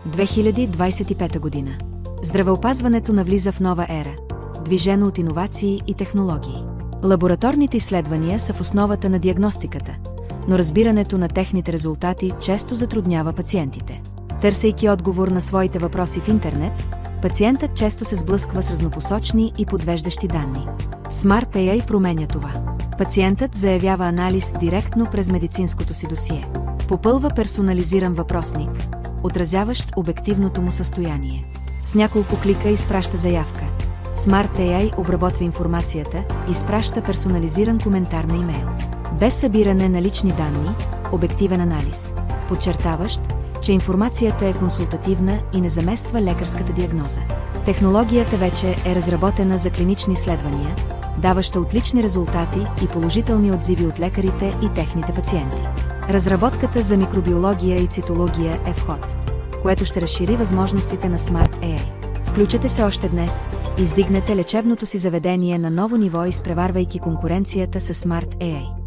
2025 година. Здравеопазването навлиза в нова ера, движено от иновации и технологии. Лабораторните изследвания са в основата на диагностиката, но разбирането на техните резултати често затруднява пациентите. Търсейки отговор на своите въпроси в интернет, пациентът често се сблъсква с разнопосочни и подвеждащи данни. Smart AI променя това. Пациентът заявява анализ директно през медицинското си досие. Попълва персонализиран въпросник, отразяващ обективното му състояние. С няколко клика изпраща заявка. Smart AI обработва информацията и изпраща персонализиран коментар на имейл. Без събиране на лични данни, обективен анализ, подчертаващ, че информацията е консултативна и не замества лекарската диагноза. Технологията вече е разработена за клинични изследвания, даваща отлични резултати и положителни отзиви от лекарите и техните пациенти. Разработката за микробиология и цитология е в ход, което ще разшири възможностите на Smart AI. Включете се още днес, издигнете лечебното си заведение на ново ниво, изпреварвайки конкуренцията с Smart AI.